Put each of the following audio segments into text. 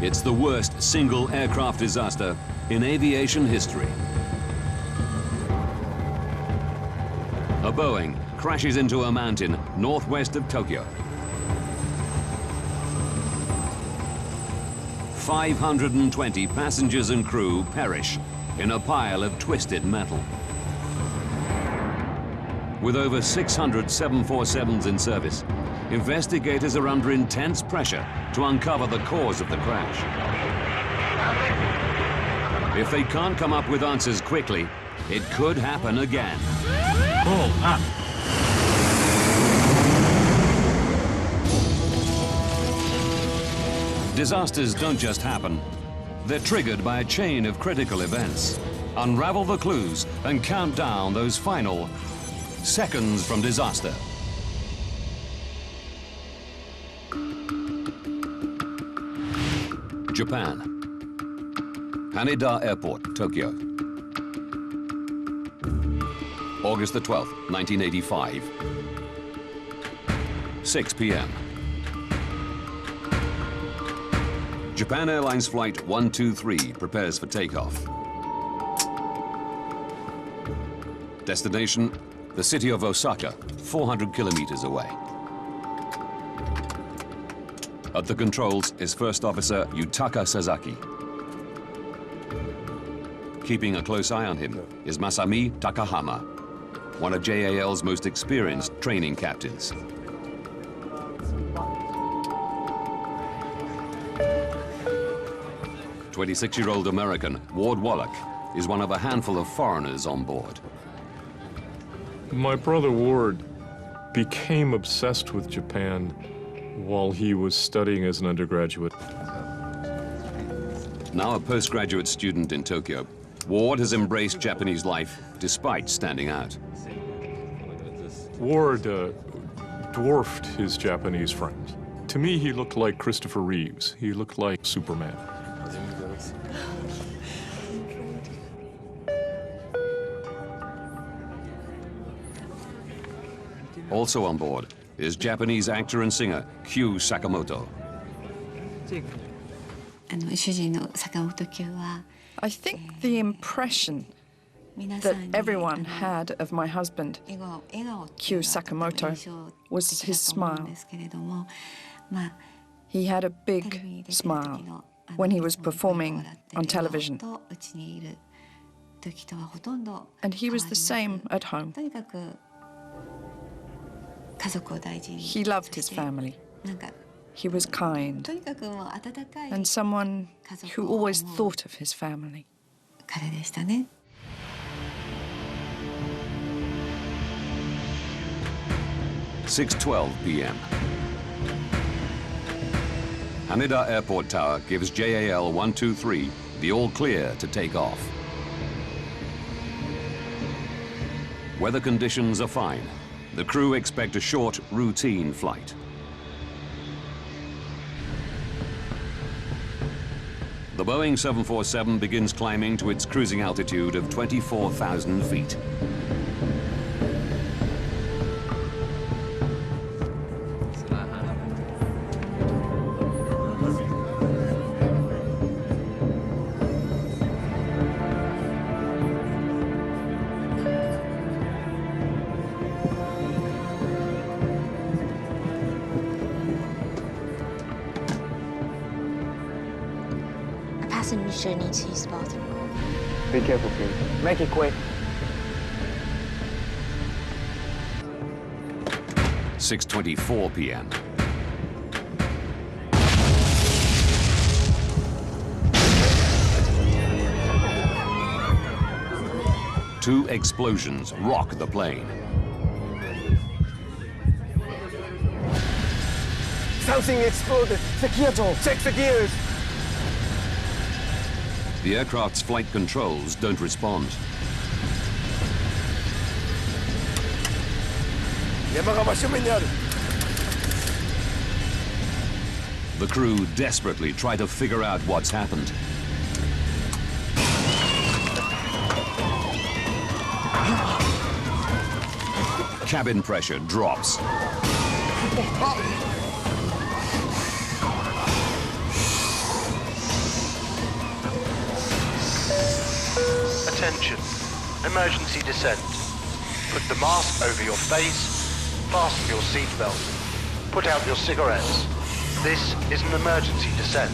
It's the worst single aircraft disaster in aviation history. A Boeing crashes into a mountain northwest of Tokyo. 520 passengers and crew perish in a pile of twisted metal. With over 600 747s in service, investigators are under intense pressure to uncover the cause of the crash. If they can't come up with answers quickly, it could happen again. Pull up. Disasters don't just happen. They're triggered by a chain of critical events. Unravel the clues and count down those final seconds from disaster. Japan. Haneda Airport, Tokyo. August the 12th, 1985. 6 p.m. Japan Airlines Flight 123 prepares for takeoff. Destination, the city of Osaka, 400 kilometers away. At the controls is First Officer Yutaka Sasaki. Keeping a close eye on him is Masami Takahama, one of JAL's most experienced training captains. A 26-year-old American, Ward Wallach, is one of a handful of foreigners on board. My brother Ward became obsessed with Japan while he was studying as an undergraduate. Now a postgraduate student in Tokyo, Ward has embraced Japanese life despite standing out. Ward dwarfed his Japanese friend. To me, he looked like Christopher Reeves. He looked like Superman. Also on board is Japanese actor and singer Kyu Sakamoto. I think the impression that everyone had of my husband, Kyu Sakamoto, was his smile. He had a big smile when he was performing on television. And he was the same at home. He loved his family. He was kind and someone who always thought of his family. 6:12 p.m. Haneda Airport Tower gives JAL 123 the all clear to take off. Weather conditions are fine. The crew expect a short, routine flight. The Boeing 747 begins climbing to its cruising altitude of 24,000 feet. Passenger needs to use the bathroom. Be careful, please. Make it quick. 6:24 p.m. Two explosions rock the plane. Something exploded. The gear door. Check the gears. The aircraft's flight controls don't respond. The crew desperately try to figure out what's happened. Cabin pressure drops. Attention, emergency descent. Put the mask over your face, fasten your seatbelt, put out your cigarettes. This is an emergency descent.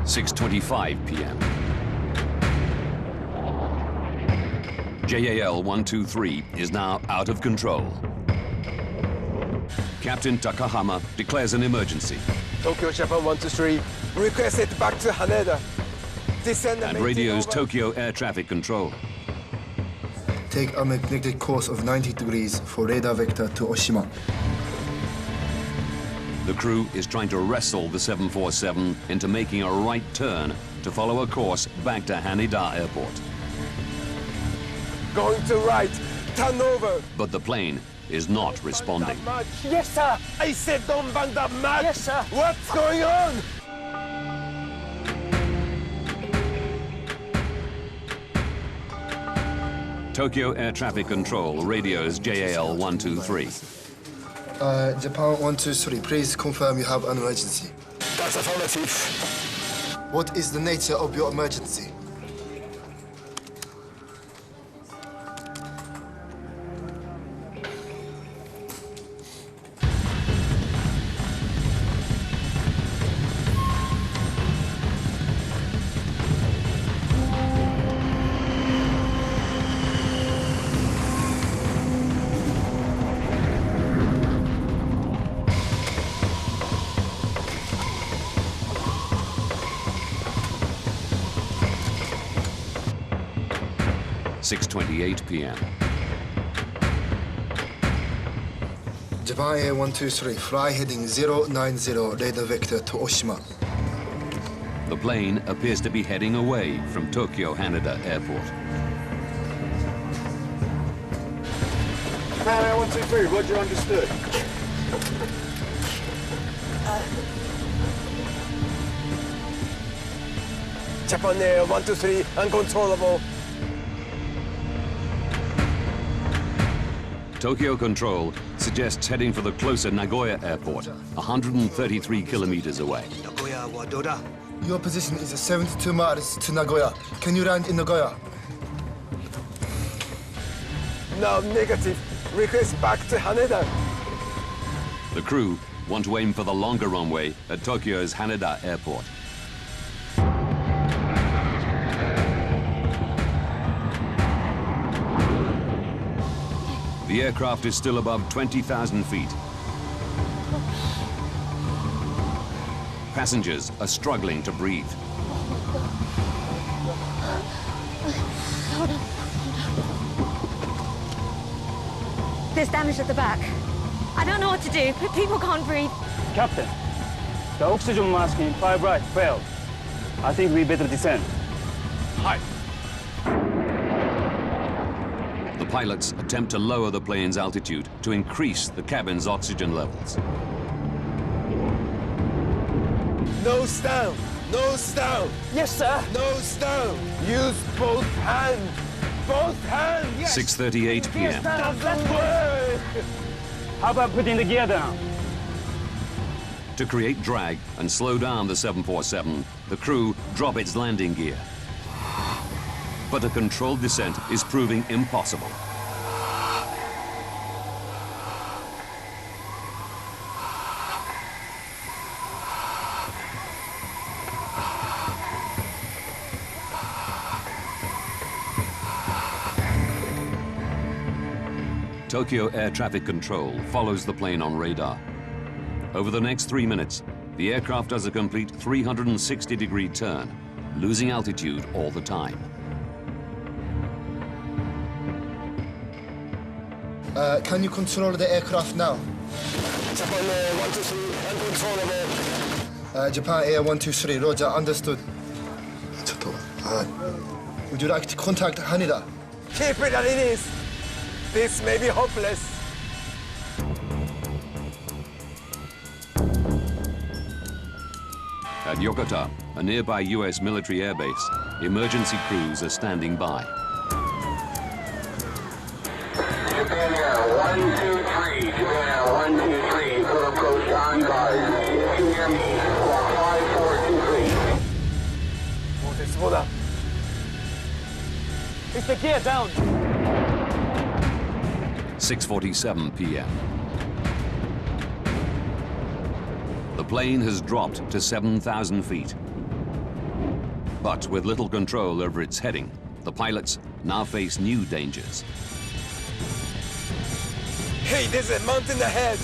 6:25 p.m. JAL 123 is now out of control. Captain Takahama declares an emergency. Tokyo Japan 123, request it back to Haneda. Descend And radios Tokyo Air Traffic Control. Take a magnetic course of 90 degrees for radar vector to Oshima. The crew is trying to wrestle the 747 into making a right turn to follow a course back to Haneda Airport. Going to right, turn over. But the plane is not responding. Yes, sir. I said don't bang that mat. Yes, sir. What's going on? Tokyo Air Traffic Control radios JAL 123. Japan 123, please confirm you have an emergency. That's affirmative. What is the nature of your emergency? .28 p.m. Japan Air 123, fly heading 090, radar vector to Oshima. The plane appears to be heading away from Tokyo Haneda Airport. Japan Air 123, roger, understood. Japan Air 123, uncontrollable. Tokyo Control suggests heading for the closer Nagoya Airport, 133 kilometers away. Your position is 72 miles to Nagoya. Can you land in Nagoya? No, negative. Request back to Haneda. The crew want to aim for the longer runway at Tokyo's Haneda Airport. The aircraft is still above 20,000 feet. Passengers are struggling to breathe. There's damage at the back. I don't know what to do. People can't breathe. Captain, the oxygen mask in 5 right failed. I think we better descend. Hi. The pilots attempt to lower the plane's altitude to increase the cabin's oxygen levels. Nose down. Nose down. Yes, sir. Nose down. Use both hands. Both hands. Yes. 6:38 p.m. Doesn't work. How about putting the gear down? To create drag and slow down the 747, the crew drop its landing gear. But a controlled descent is proving impossible. Tokyo Air Traffic Control follows the plane on radar. Over the next 3 minutes, the aircraft does a complete 360-degree turn, losing altitude all the time. Can you control the aircraft now? Japan Air 123, uncontrollable. Japan Air 123, roger, understood. Would you like to contact Haneda? Keep it as it is. This may be hopeless. At Yokota, a nearby U.S. military airbase, emergency crews are standing by. Japan Air 123, Japan Air 123, full approach on guard. If you hear me, squawk 5423. It's the gear down. 6:47 p.m. The plane has dropped to 7,000 feet. But with little control over its heading, the pilots now face new dangers. Hey, there's a mountain ahead.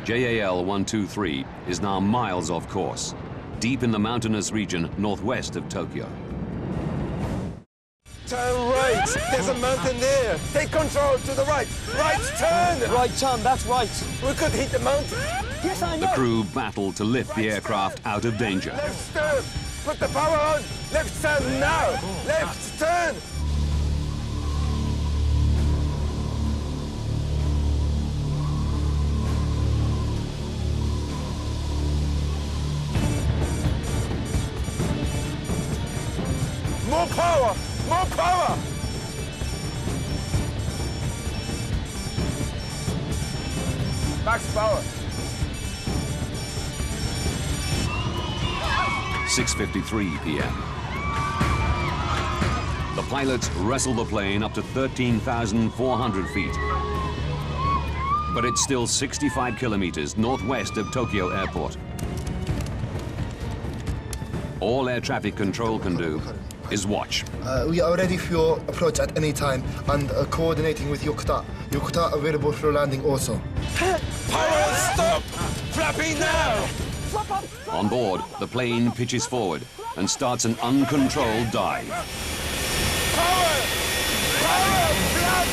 JAL 123 is now miles off course, deep in the mountainous region northwest of Tokyo. Turn right. There's a mountain there. Take control to the right. Right turn. Right turn, that's right. We could hit the mountain. Yes, I know. The crew battle to lift the aircraft out of danger. Left turn. Put the power on. Left turn now. Left turn. More power. More power. Max power. 6:53 p.m. The pilots wrestle the plane up to 13,400 feet. But it's still 65 kilometers northwest of Tokyo Airport. All air traffic control can do is watch. We are ready for your approach at any time and coordinating with Yokota. Yokota available for landing also. Power stop. Flapping now. On board, the plane pitches forward and starts an uncontrolled dive. Power. Power. Flap.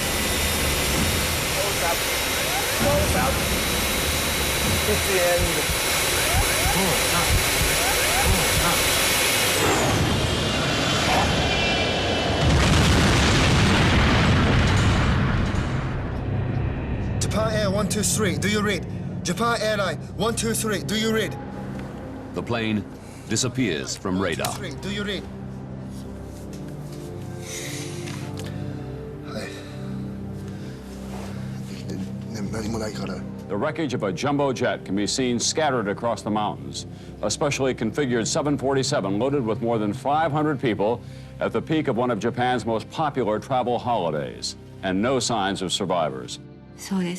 Close up. Close up. It's the end. Japan Air 123, do you read? Japan Airline 123, do you read? The plane disappears from radar. 123, do you read? The wreckage of a jumbo jet can be seen scattered across the mountains. A specially configured 747 loaded with more than 500 people at the peak of one of Japan's most popular travel holidays, and no signs of survivors. I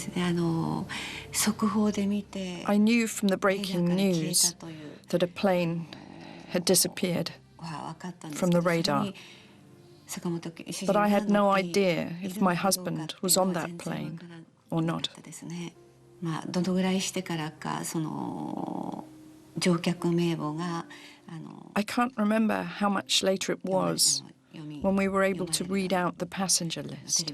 knew from the breaking news that a plane had disappeared from the radar. But I had no idea if my husband was on that plane or not. I can't remember how much later it was when we were able to read out the passenger list.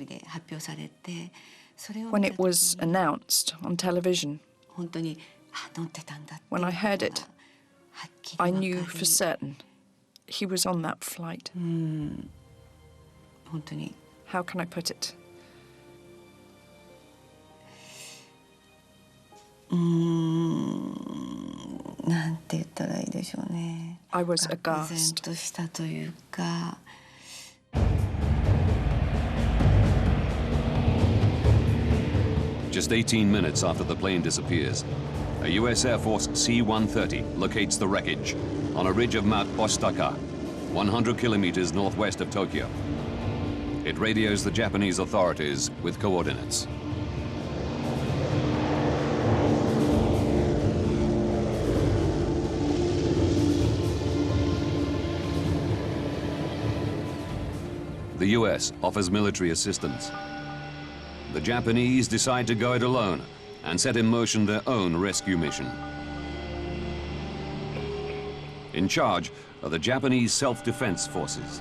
When it was announced on television, when I heard it, I knew for certain he was on that flight. How can I put it? I was aghast. Just 18 minutes after the plane disappears, a U.S. Air Force C-130 locates the wreckage on a ridge of Mount Takamagahara, 100 kilometers northwest of Tokyo. It radios the Japanese authorities with coordinates. The U.S. offers military assistance. The Japanese decide to go it alone and set in motion their own rescue mission. In charge are the Japanese Self-Defense Forces.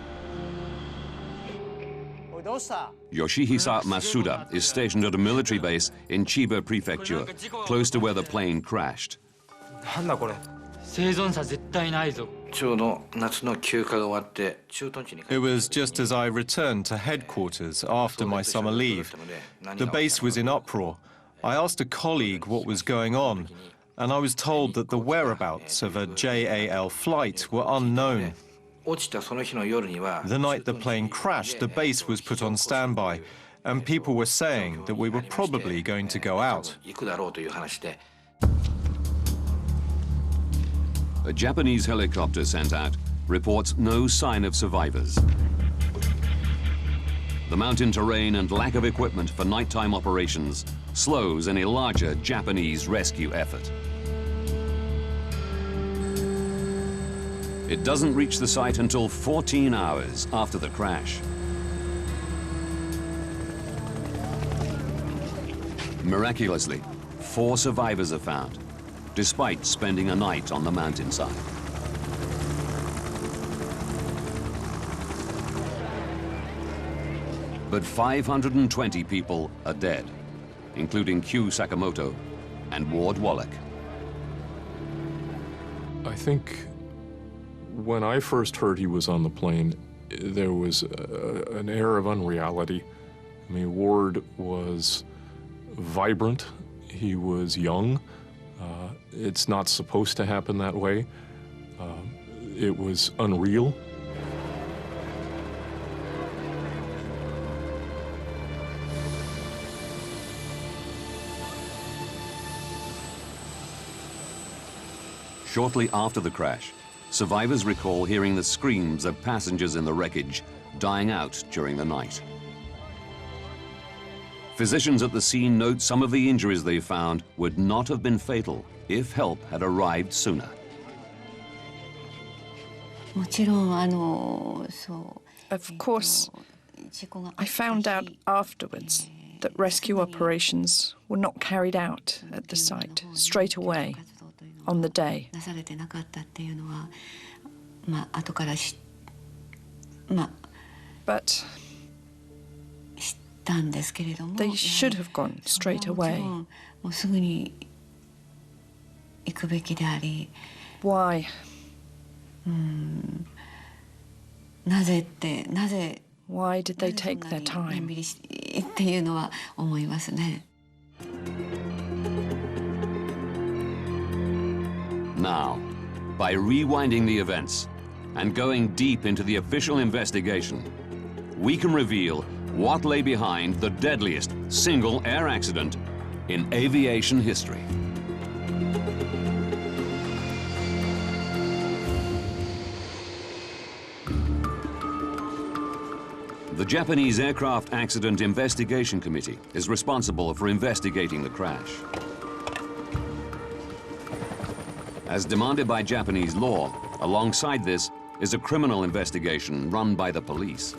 Yoshihisa Masuda is stationed at a military base in Chiba Prefecture, close to where the plane crashed. It was just as I returned to headquarters after my summer leave. The base was in uproar. I asked a colleague what was going on, and I was told that the whereabouts of a JAL flight were unknown. The night the plane crashed, the base was put on standby, and people were saying that we were probably going to go out. A Japanese helicopter sent out reports no sign of survivors. The mountain terrain and lack of equipment for nighttime operations slows any larger Japanese rescue effort. It doesn't reach the site until 14 hours after the crash. Miraculously, 4 survivors are found, despite spending a night on the mountainside. But 520 people are dead, including Q Sakamoto and Ward Wallach. I think when I first heard he was on the plane, there was an air of unreality. I mean, Ward was vibrant, he was young. It's not supposed to happen that way. It was unreal. Shortly after the crash, survivors recall hearing the screams of passengers in the wreckage dying out during the night. Physicians at the scene note some of the injuries they found would not have been fatal if help had arrived sooner. Of course, I found out afterwards that rescue operations were not carried out at the site straight away on the day. But they should have gone straight away. Why? Why did they take their time? Now, by rewinding the events and going deep into the official investigation, we can reveal what lay behind the deadliest single air accident in aviation history. The Japanese Aircraft Accident Investigation Committee is responsible for investigating the crash. As demanded by Japanese law, alongside this is a criminal investigation run by the police.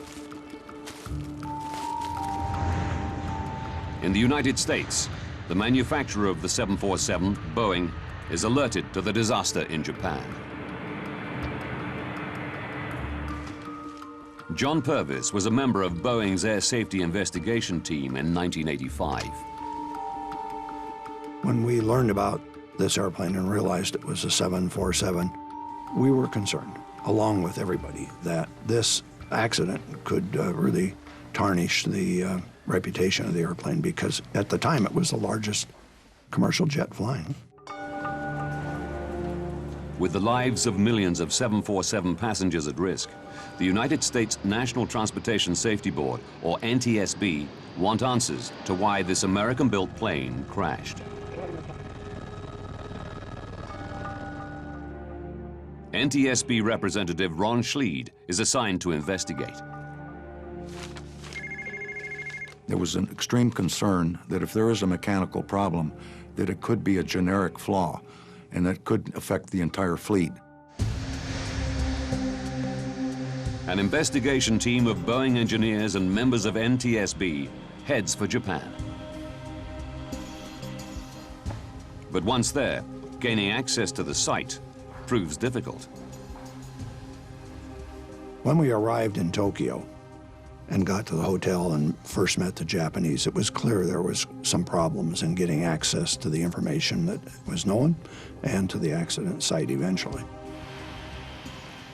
In the United States, the manufacturer of the 747, Boeing, is alerted to the disaster in Japan. John Purvis was a member of Boeing's air safety investigation team in 1985. When we learned about this airplane and realized it was a 747, we were concerned, along with everybody, that this accident could really tarnish the reputation of the airplane, because at the time it was the largest commercial jet flying. With the lives of millions of 747 passengers at risk, the United States National Transportation Safety Board, or NTSB, want answers to why this American-built plane crashed. NTSB Representative Ron Schleed is assigned to investigate. There was an extreme concern that if there is a mechanical problem, that it could be a generic flaw, and that could affect the entire fleet. An investigation team of Boeing engineers and members of NTSB heads for Japan. But once there, gaining access to the site proves difficult. When we arrived in Tokyo and got to the hotel and first met the Japanese, it was clear there was some problems in getting access to the information that was known and to the accident site eventually.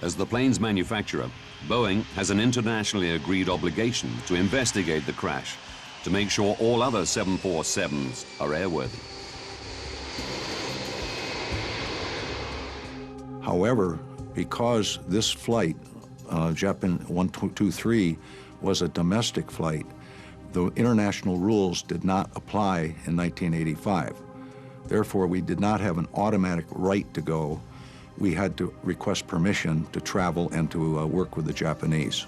As the plane's manufacturer, Boeing has an internationally agreed obligation to investigate the crash to make sure all other 747s are airworthy. However, because this flight, Japan 123, was a domestic flight, the international rules did not apply in 1985. Therefore, we did not have an automatic right to go we had to request permission to travel and to work with the Japanese.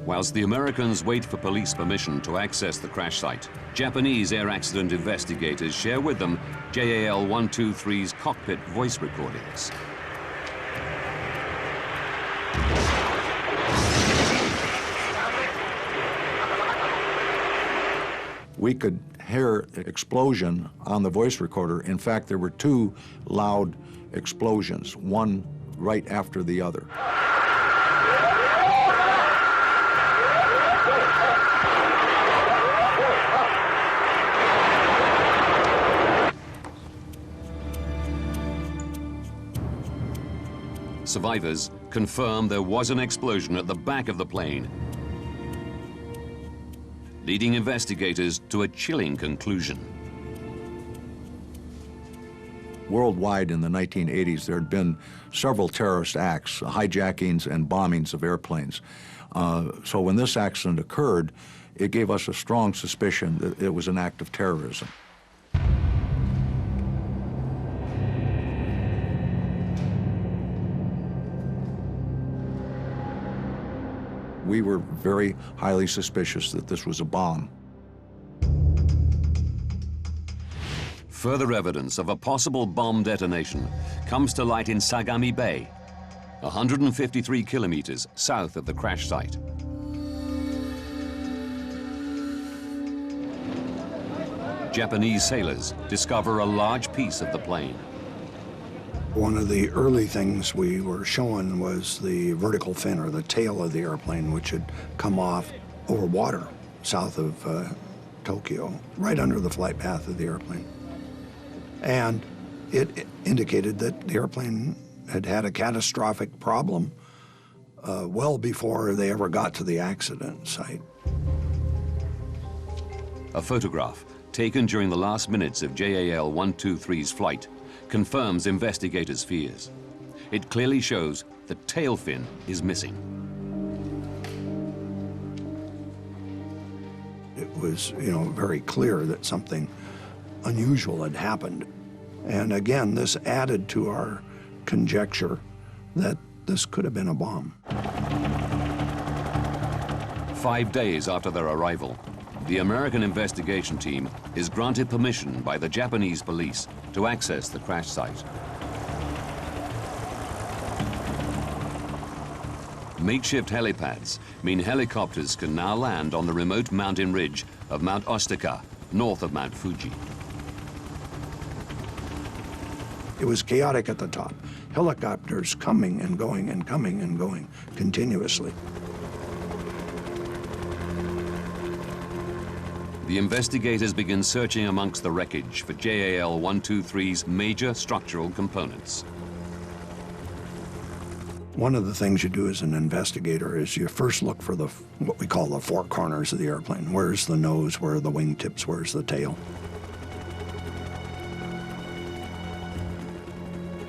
Whilst the Americans wait for police permission to access the crash site, Japanese air accident investigators share with them JAL 123's cockpit voice recordings. We could hear an explosion on the voice recorder. In fact, there were two loud explosions, one right after the other. Survivors confirm there was an explosion at the back of the plane, leading investigators to a chilling conclusion. Worldwide in the 1980s, there had been several terrorist acts, hijackings and bombings of airplanes. So when this accident occurred, it gave us a strong suspicion that it was an act of terrorism. We were very highly suspicious that this was a bomb. Further evidence of a possible bomb detonation comes to light in Sagami Bay, 153 kilometers south of the crash site. Japanese sailors discover a large piece of the plane. One of the early things we were showing was the vertical fin, or the tail of the airplane, which had come off over water south of Tokyo, right under the flight path of the airplane. And it indicated that the airplane had had a catastrophic problem well before they ever got to the accident site. A photograph taken during the last minutes of JAL 123's flight confirms investigators' fears. It clearly shows the tail fin is missing. It was, very clear that something unusual had happened. And again, this added to our conjecture that this could have been a bomb. 5 days after their arrival, the American investigation team is granted permission by the Japanese police to access the crash site. Makeshift helipads mean helicopters can now land on the remote mountain ridge of Mount Takamagahara, north of Mount Fuji. It was chaotic at the top. Helicopters coming and going and coming and going continuously. The investigators begin searching amongst the wreckage for JAL 123's major structural components. One of the things you do as an investigator is you first look for what we call the four corners of the airplane. Where's the nose, where are the wingtips, where's the tail?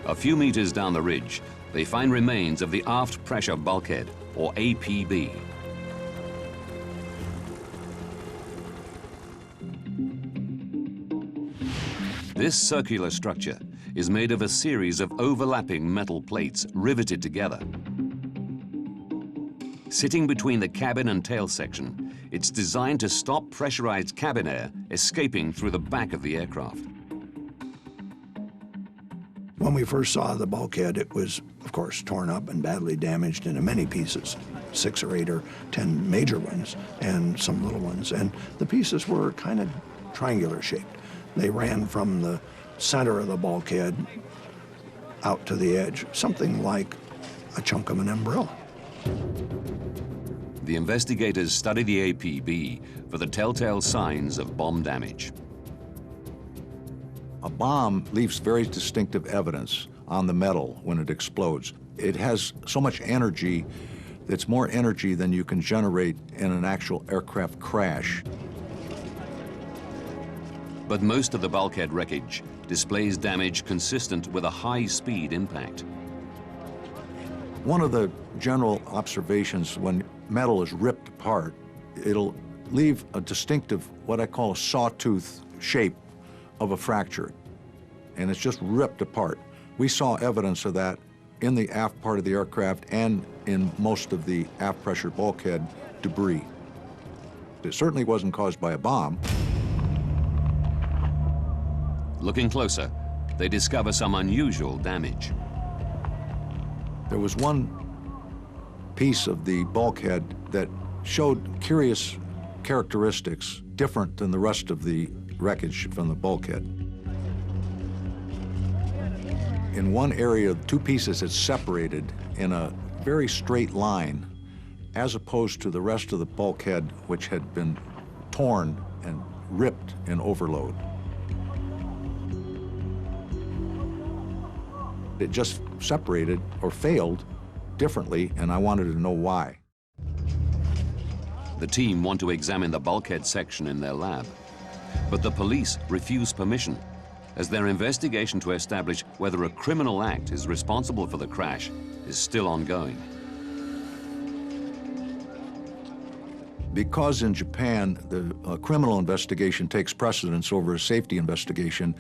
A few meters down the ridge, they find remains of the aft pressure bulkhead, or APB. This circular structure is made of a series of overlapping metal plates riveted together. Sitting between the cabin and tail section, it's designed to stop pressurized cabin air escaping through the back of the aircraft. When we first saw the bulkhead, it was, of course, torn up and badly damaged into many pieces, 6 or 8 or 10 major ones and some little ones. And the pieces were kind of triangular shaped. They ran from the center of the bulkhead out to the edge, something like a chunk of an umbrella. The investigators study the APB for the telltale signs of bomb damage. A bomb leaves very distinctive evidence on the metal when it explodes. It has so much energy that's more energy than you can generate in an actual aircraft crash. But most of the bulkhead wreckage displays damage consistent with a high-speed impact. One of the general observations when metal is ripped apart, it'll leave a distinctive, what I call a sawtooth shape of a fracture. and it's just ripped apart. We saw evidence of that in the aft part of the aircraft and in most of the aft pressure bulkhead debris. It certainly wasn't caused by a bomb. Looking closer, they discover some unusual damage. There was one piece of the bulkhead that showed curious characteristics different than the rest of the wreckage from the bulkhead. In one area, two pieces had separated in a very straight line, as opposed to the rest of the bulkhead, which had been torn and ripped in overload. It just separated or failed differently, and I wanted to know why. The team want to examine the bulkhead section in their lab, but the police refuse permission, as their investigation to establish whether a criminal act is responsible for the crash is still ongoing. Because in Japan, the criminal investigation takes precedence over a safety investigation,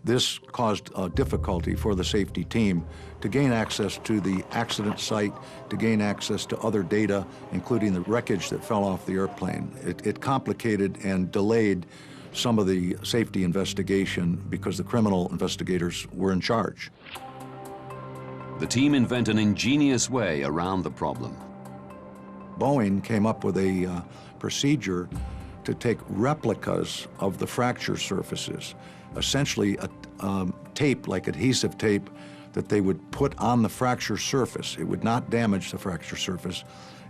this caused difficulty for the safety team to gain access to the accident site, to gain access to other data, including the wreckage that fell off the airplane. It complicated and delayed some of the safety investigation because the criminal investigators were in charge. The team invent an ingenious way around the problem. Boeing came up with a procedure to take replicas of the fracture surfaces, essentially a tape, like adhesive tape, that they would put on the fracture surface. It would not damage the fracture surface.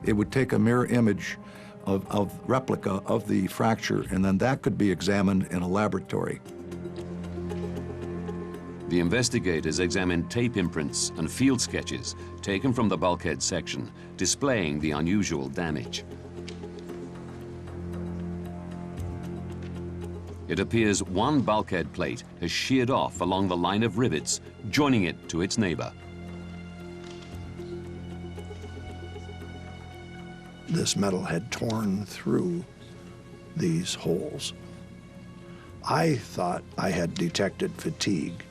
It would take a mirror image of replica of the fracture, and then that could be examined in a laboratory. The investigators examined tape imprints and field sketches taken from the bulkhead section, displaying the unusual damage. It appears one bulkhead plate has sheared off along the line of rivets, joining it to its neighbor. This metal had torn through these holes. I thought I had detected fatigue,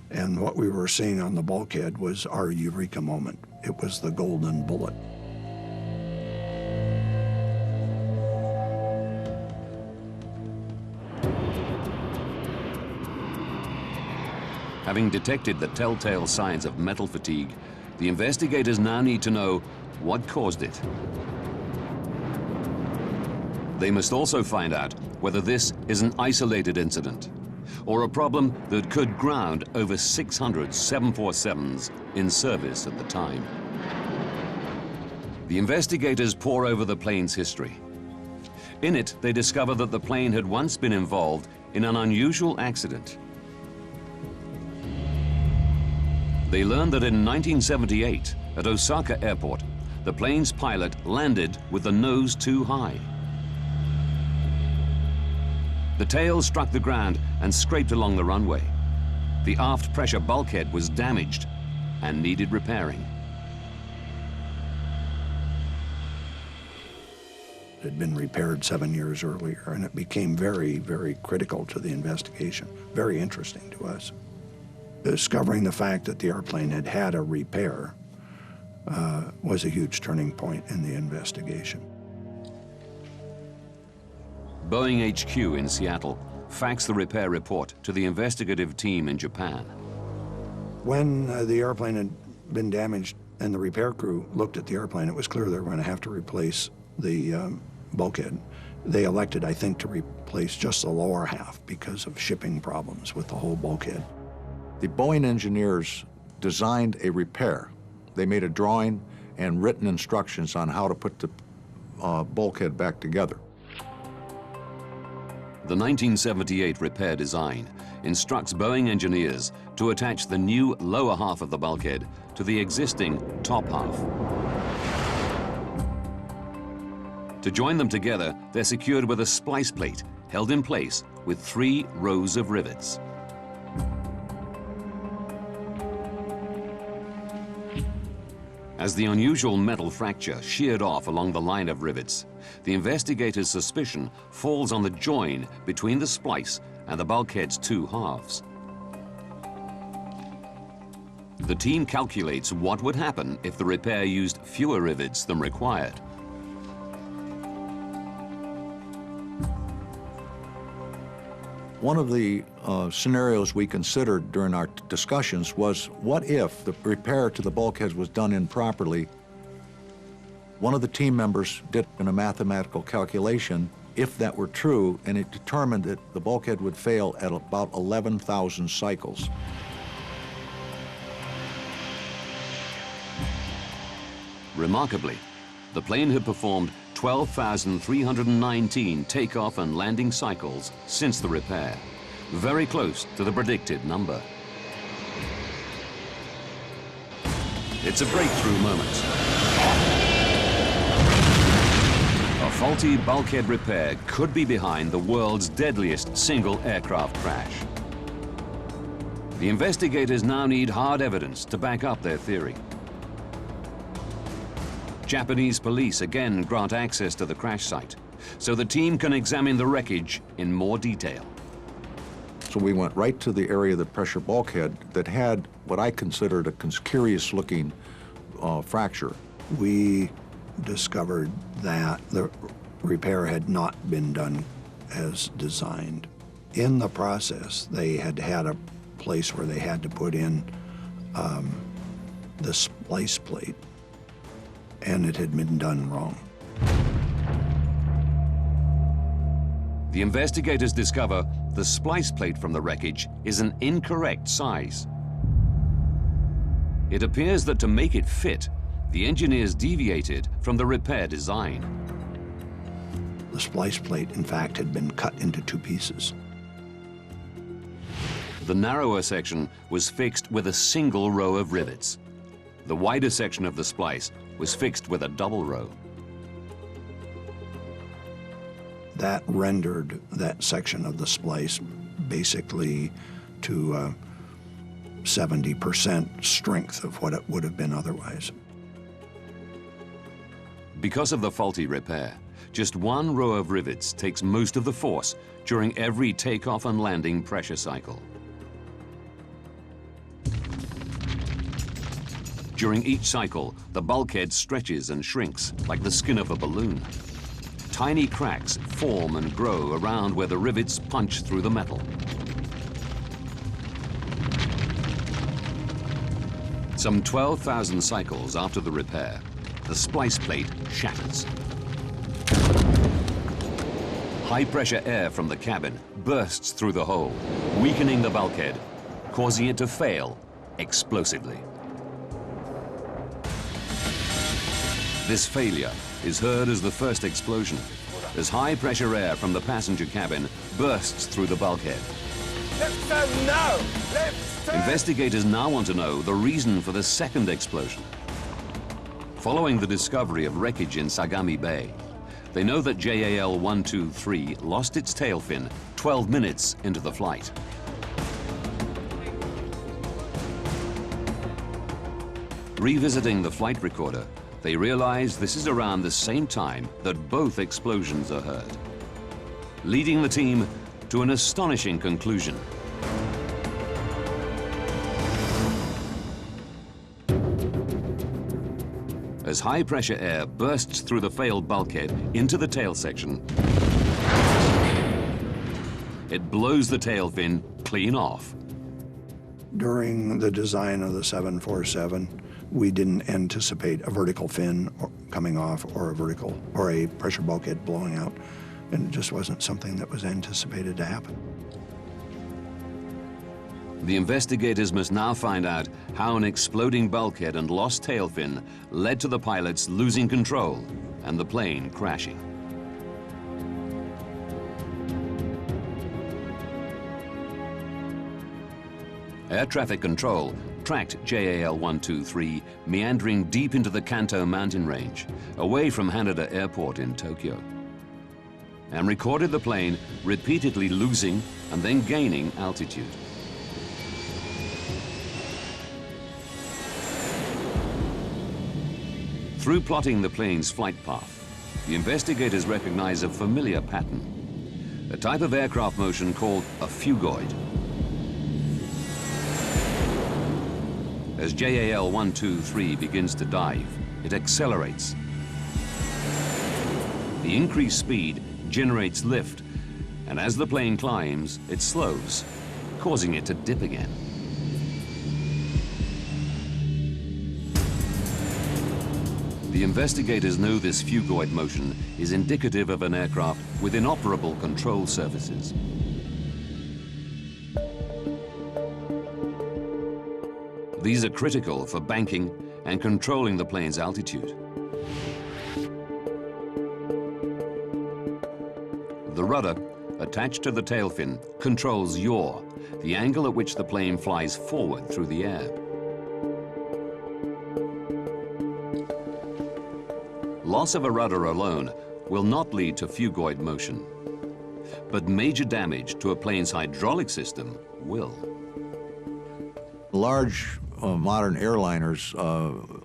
and what we were seeing on the bulkhead was our eureka moment. It was the golden bullet. Having detected the telltale signs of metal fatigue, the investigators now need to know what caused it. They must also find out whether this is an isolated incident or a problem that could ground over 600 747s in service at the time. The investigators pore over the plane's history. In it, they discover that the plane had once been involved in an unusual accident. They learned that in 1978, at Osaka Airport, the plane's pilot landed with the nose too high. The tail struck the ground and scraped along the runway. The aft pressure bulkhead was damaged and needed repairing. It had been repaired 7 years earlier, and it became very, very critical to the investigation, very interesting to us. Discovering the fact that the airplane had had a repair was a huge turning point in the investigation. Boeing HQ in Seattle faxed the repair report to the investigative team in Japan. When the airplane had been damaged and the repair crew looked at the airplane, it was clear they were going to have to replace the bulkhead. They elected, I think, to replace just the lower half because of shipping problems with the whole bulkhead. The Boeing engineers designed a repair. They made a drawing and written instructions on how to put the bulkhead back together. The 1978 repair design instructs Boeing engineers to attach the new lower half of the bulkhead to the existing top half. To join them together, they're secured with a splice plate held in place with 3 rows of rivets. As the unusual metal fracture sheared off along the line of rivets, the investigators' suspicion falls on the join between the splice and the bulkhead's 2 halves. The team calculates what would happen if the repair used fewer rivets than required. One of the scenarios we considered during our discussions was, what if the repair to the bulkheads was done improperly? One of the team members did a mathematical calculation, if that were true, and it determined that the bulkhead would fail at about 11,000 cycles. Remarkably, the plane had performed 12,319 takeoff and landing cycles since the repair, very close to the predicted number. It's a breakthrough moment. A faulty bulkhead repair could be behind the world's deadliest single aircraft crash. The investigators now need hard evidence to back up their theory. Japanese police again grant access to the crash site, so the team can examine the wreckage in more detail. So we went right to the area of the pressure bulkhead that had what I considered a curious-looking fracture. We discovered that the repair had not been done as designed. In the process, they had had a place where they had to put in the splice plate, and it had been done wrong. The investigators discover the splice plate from the wreckage is an incorrect size. It appears that to make it fit, the engineers deviated from the repair design. The splice plate, in fact, had been cut into two pieces. The narrower section was fixed with a single row of rivets. The wider section of the splice was fixed with a double row. That rendered that section of the splice basically to 70% strength of what it would have been otherwise. Because of the faulty repair, just one row of rivets takes most of the force during every takeoff and landing pressure cycle. During each cycle, the bulkhead stretches and shrinks like the skin of a balloon. Tiny cracks form and grow around where the rivets punch through the metal. Some 12,000 cycles after the repair, the splice plate shatters. High-pressure air from the cabin bursts through the hole, weakening the bulkhead, causing it to fail explosively. This failure is heard as the first explosion, as high-pressure air from the passenger cabin bursts through the bulkhead. Left turn now! Left turn! Investigators now want to know the reason for the second explosion. Following the discovery of wreckage in Sagami Bay, they know that JAL 123 lost its tail fin 12 minutes into the flight. Revisiting the flight recorder, they realize this is around the same time that both explosions are heard, leading the team to an astonishing conclusion. As high-pressure air bursts through the failed bulkhead into the tail section, it blows the tail fin clean off. During the design of the 747, we didn't anticipate a vertical fin coming off or a pressure bulkhead blowing out, and it just wasn't something that was anticipated to happen. The investigators must now find out how an exploding bulkhead and lost tail fin led to the pilots losing control and the plane crashing. Air traffic control tracked JAL 123 meandering deep into the Kanto mountain range, away from Haneda Airport in Tokyo, and recorded the plane repeatedly losing and then gaining altitude. Through plotting the plane's flight path, the investigators recognize a familiar pattern, a type of aircraft motion called a phugoid. As JAL 123 begins to dive, it accelerates. The increased speed generates lift, and as the plane climbs, it slows, causing it to dip again. The investigators know this phugoid motion is indicative of an aircraft with inoperable control surfaces. These are critical for banking and controlling the plane's altitude. The rudder, attached to the tail fin, controls yaw, the angle at which the plane flies forward through the air. Loss of a rudder alone will not lead to phugoid motion, but major damage to a plane's hydraulic system will. Large modern airliners,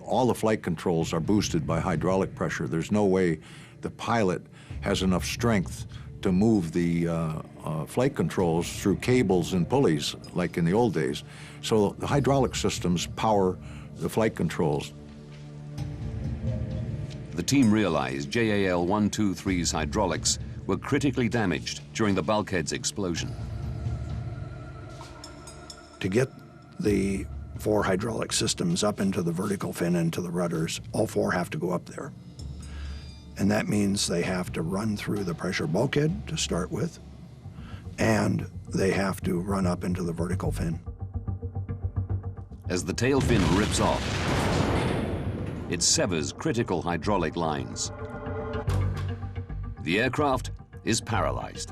all the flight controls are boosted by hydraulic pressure. There's no way the pilot has enough strength to move the flight controls through cables and pulleys like in the old days. So the hydraulic systems power the flight controls. The team realized JAL 123's hydraulics were critically damaged during the bulkhead's explosion. To get the 4 hydraulic systems up into the vertical fin and to the rudders, all 4 have to go up there. And that means they have to run through the pressure bulkhead to start with, and they have to run up into the vertical fin. As the tail fin rips off, it severs critical hydraulic lines. The aircraft is paralyzed.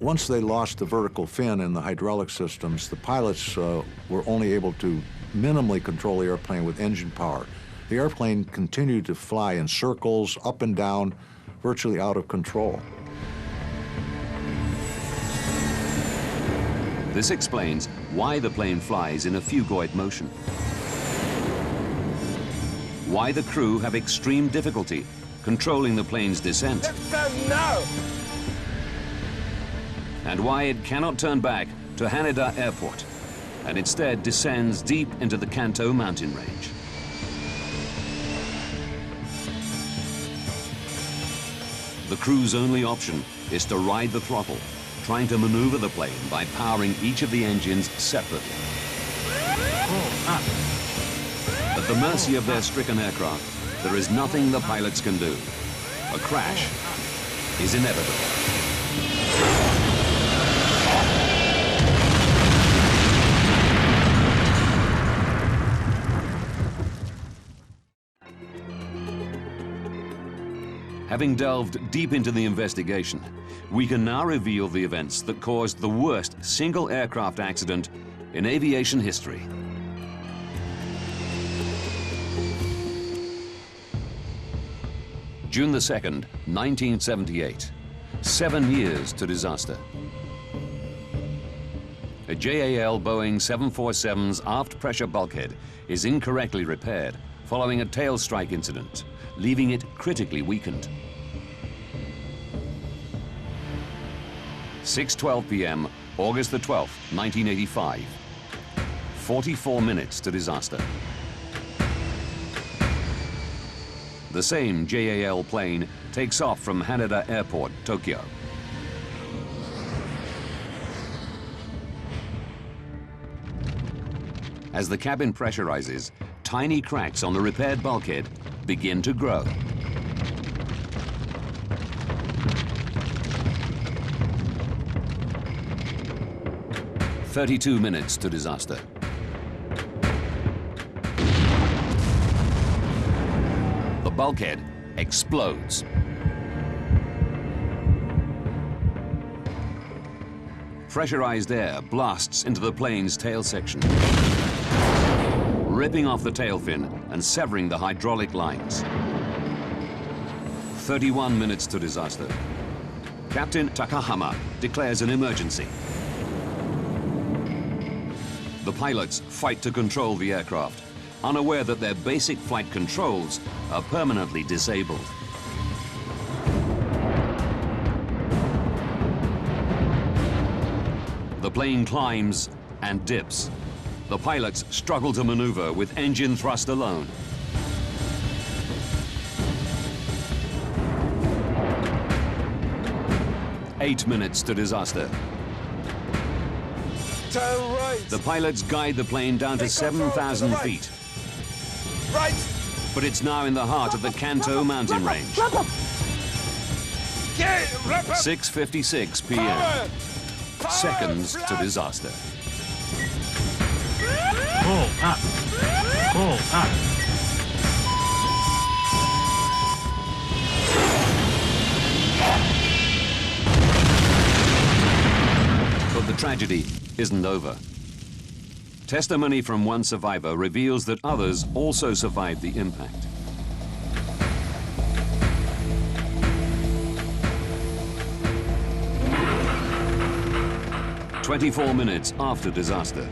Once they lost the vertical fin and the hydraulic systems, the pilots were only able to minimally control the airplane with engine power. The airplane continued to fly in circles, up and down, virtually out of control. This explains why the plane flies in a phugoid motion. Why the crew have extreme difficulty controlling the plane's descent. Now! And why it cannot turn back to Haneda Airport and instead descends deep into the Kanto mountain range. The crew's only option is to ride the throttle, trying to maneuver the plane by powering each of the engines separately. At the mercy of their stricken aircraft, there is nothing the pilots can do. A crash is inevitable. Having delved deep into the investigation, we can now reveal the events that caused the worst single aircraft accident in aviation history. June the 2nd, 1978. 7 years to disaster. A JAL Boeing 747's aft pressure bulkhead is incorrectly repaired following a tail strike incident, leaving it critically weakened. 6:12 p.m., August the 12th, 1985. 44 minutes to disaster. The same JAL plane takes off from Haneda Airport, Tokyo. As the cabin pressurizes, tiny cracks on the repaired bulkhead begin to grow. "32 minutes to disaster. The bulkhead explodes. Pressurized air blasts into the plane's tail section, ripping off the tail fin and severing the hydraulic lines. 31 minutes to disaster. Captain Takahama declares an emergency. The pilots fight to control the aircraft, unaware that their basic flight controls are permanently disabled. The plane climbs and dips. The pilots struggle to maneuver with engine thrust alone. Eight minutes to disaster. Turn right. The pilots guide the plane down to 7,000 feet. Right. But it's now in the heart of the Kanto mountain range. 6:56 p.m. Seconds to disaster. Pull up. Pull up. But the tragedy isn't over. Testimony from one survivor reveals that others also survived the impact. "24 minutes after disaster,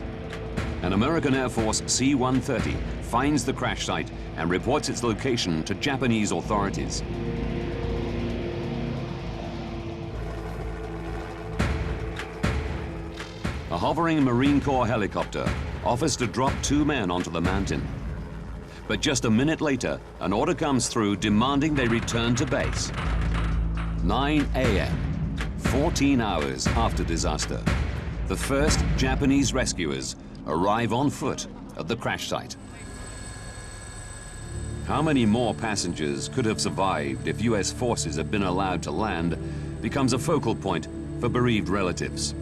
an American Air Force C-130 finds the crash site and reports its location to Japanese authorities. A hovering Marine Corps helicopter offers to drop 2 men onto the mountain. But just a minute later, an order comes through demanding they return to base. 9 a.m., 14 hours after disaster, the first Japanese rescuers arrive on foot at the crash site. How many more passengers could have survived if U.S. forces had been allowed to land becomes a focal point for bereaved relatives.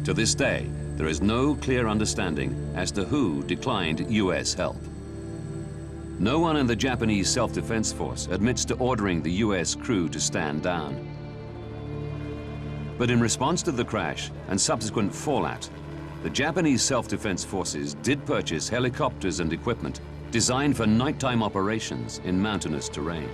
To this day, there is no clear understanding as to who declined U.S. help. No one in the Japanese self-defense force admits to ordering the U.S. crew to stand down. But in response to the crash and subsequent fallout, the Japanese self-defense forces did purchase helicopters and equipment designed for nighttime operations in mountainous terrain.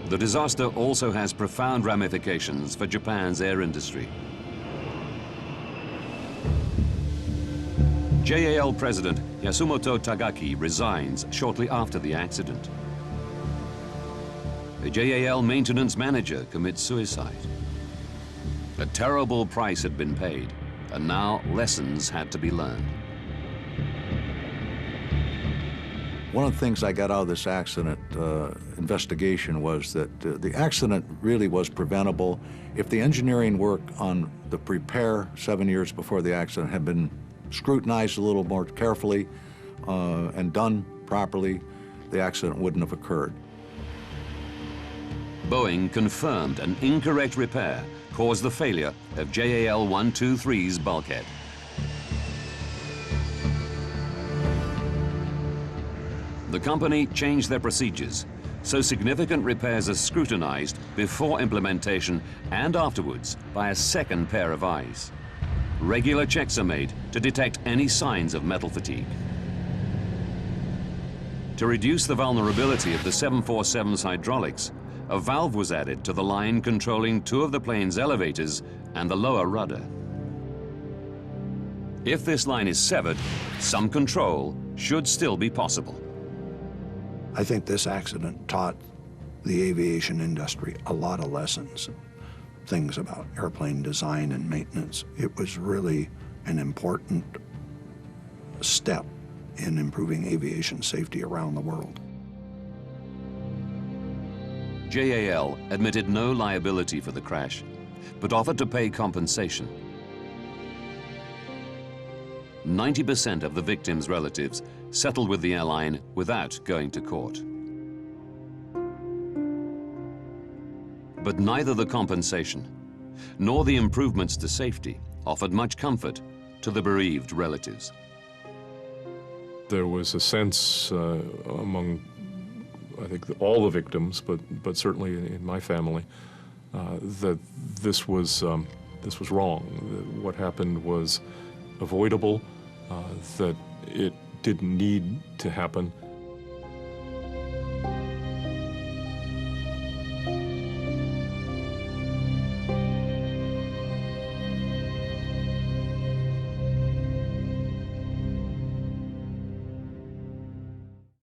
The disaster also has profound ramifications for Japan's air industry. JAL President Yasumoto Tagaki resigns shortly after the accident. A JAL maintenance manager commits suicide. A terrible price had been paid, and now lessons had to be learned. One of the things I got out of this accident investigation was that the accident really was preventable. If the engineering work on the repair 7 years before the accident had been scrutinized a little more carefully and done properly, the accident wouldn't have occurred. Boeing confirmed an incorrect repair caused the failure of JAL 123's bulkhead. The company changed their procedures, so significant repairs are scrutinized before implementation and afterwards by a second pair of eyes. Regular checks are made to detect any signs of metal fatigue. To reduce the vulnerability of the 747's hydraulics, a valve was added to the line controlling 2 of the plane's elevators and the lower rudder. If this line is severed, some control should still be possible. I think this accident taught the aviation industry a lot of lessons, things about airplane design and maintenance. It was really an important step in improving aviation safety around the world. JAL admitted no liability for the crash, but offered to pay compensation. 90% of the victims' relatives settled with the airline without going to court. But neither the compensation nor the improvements to safety offered much comfort to the bereaved relatives. There was a sense among, I think, all the victims, but certainly in my family, that this was wrong. That what happened was avoidable. That it didn't need to happen.